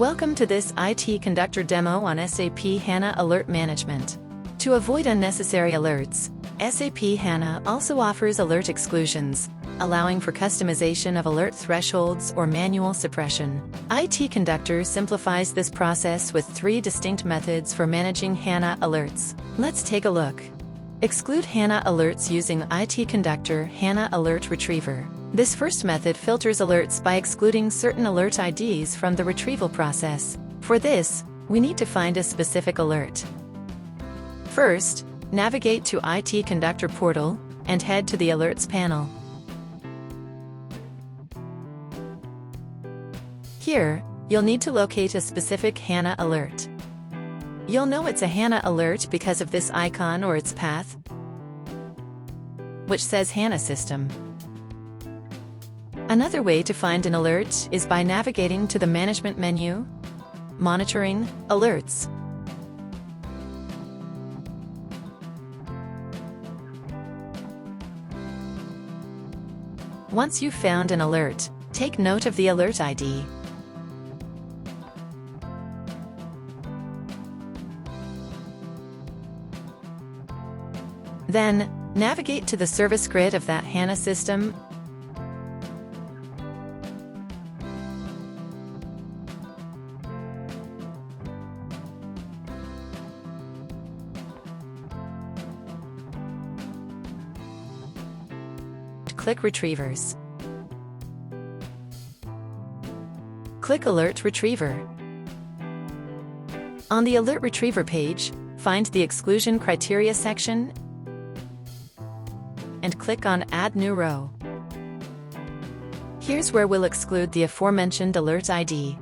Welcome to this IT-Conductor demo on SAP HANA Alert Management. To avoid unnecessary alerts, SAP HANA also offers alert exclusions, allowing for customization of alert thresholds or manual suppression. IT-Conductor simplifies this process with 3 distinct methods for managing HANA alerts. Let's take a look. Exclude HANA alerts using IT-Conductor HANA Alert Retriever. This first method filters alerts by excluding certain alert IDs from the retrieval process. For this, we need to find a specific alert. First, navigate to IT-Conductor portal and head to the Alerts panel. Here, you'll need to locate a specific HANA alert. You'll know it's a HANA alert because of this icon or its path, which says HANA System. Another way to find an alert is by navigating to the Management menu, Monitoring, Alerts. Once you've found an alert, take note of the alert ID. Then, navigate to the service grid of that HANA system. Click Retrievers. Click Alert Retriever. On the Alert Retriever page, find the Exclusion Criteria section and click on Add New Row. Here's where we'll exclude the aforementioned alert ID.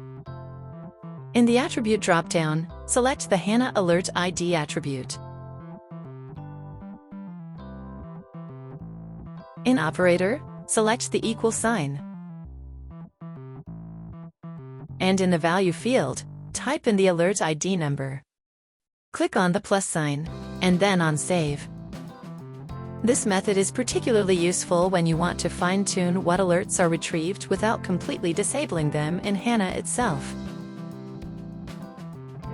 In the Attribute dropdown, select the HANA Alert ID attribute. In Operator, select the equal sign. And in the Value field, type in the alert ID number. Click on the plus sign, and then on Save. This method is particularly useful when you want to fine-tune what alerts are retrieved without completely disabling them in HANA itself.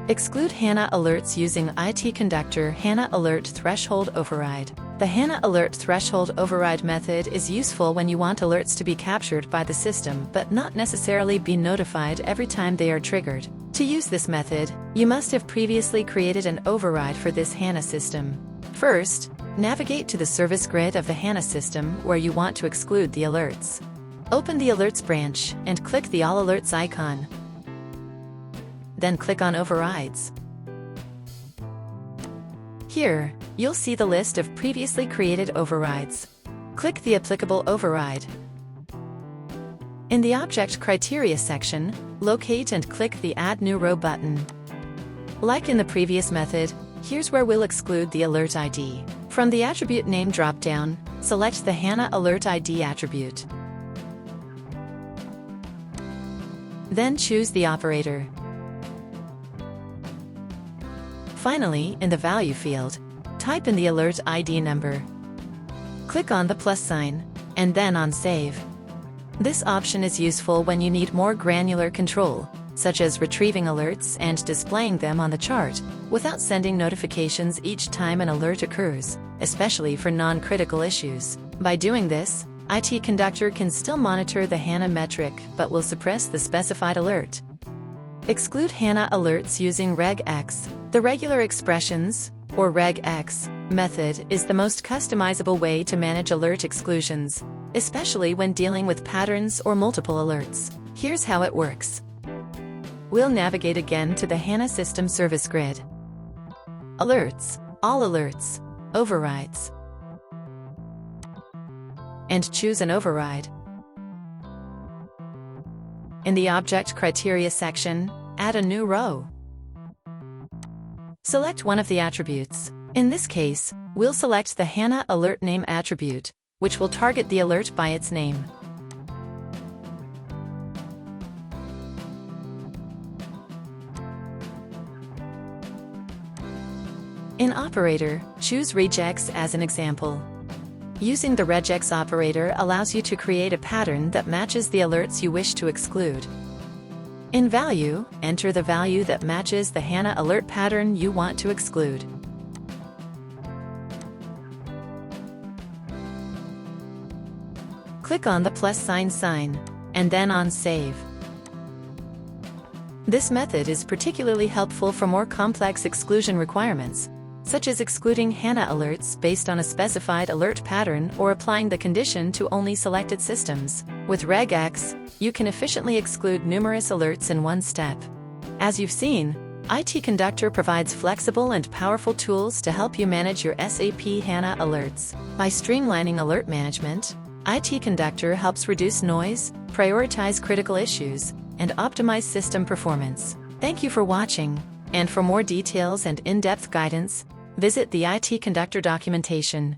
Exclude HANA alerts using IT-Conductor HANA Alert Threshold Override. The HANA Alert Threshold Override method is useful when you want alerts to be captured by the system but not necessarily be notified every time they are triggered. To use this method, you must have previously created an override for this HANA system. First, navigate to the service grid of the HANA system where you want to exclude the alerts. Open the Alerts branch and click the All Alerts icon. Then click on Overrides. Here, you'll see the list of previously created overrides. Click the applicable override. In the Object Criteria section, locate and click the Add New Row button. Like in the previous method, here's where we'll exclude the alert ID. From the Attribute Name dropdown, select the HANA Alert ID attribute. Then choose the operator. Finally, in the Value field, type in the alert ID number. Click on the plus sign, and then on Save. This option is useful when you need more granular control, such as retrieving alerts and displaying them on the chart, without sending notifications each time an alert occurs, especially for non-critical issues. By doing this, IT-Conductor can still monitor the HANA metric but will suppress the specified alert. Exclude HANA alerts using regex. The regular expressions, or regex, method is the most customizable way to manage alert exclusions, especially when dealing with patterns or multiple alerts. Here's how it works. We'll navigate again to the HANA System Service Grid. Alerts, All Alerts, Overrides. And choose an override. In the Object Criteria section, add a new row. Select one of the attributes. In this case, we'll select the HANA Alert Name attribute, which will target the alert by its name. In Operator, choose regex as an example. Using the regex operator allows you to create a pattern that matches the alerts you wish to exclude. In Value, enter the value that matches the HANA alert pattern you want to exclude. Click on the plus sign, and then on Save. This method is particularly helpful for more complex exclusion requirements, such as excluding HANA alerts based on a specified alert pattern or applying the condition to only selected systems. With regex, you can efficiently exclude numerous alerts in one step. As you've seen, IT-Conductor provides flexible and powerful tools to help you manage your SAP HANA alerts. By streamlining alert management, IT-Conductor helps reduce noise, prioritize critical issues, and optimize system performance. Thank you for watching, and for more details and in-depth guidance, visit the IT-Conductor documentation.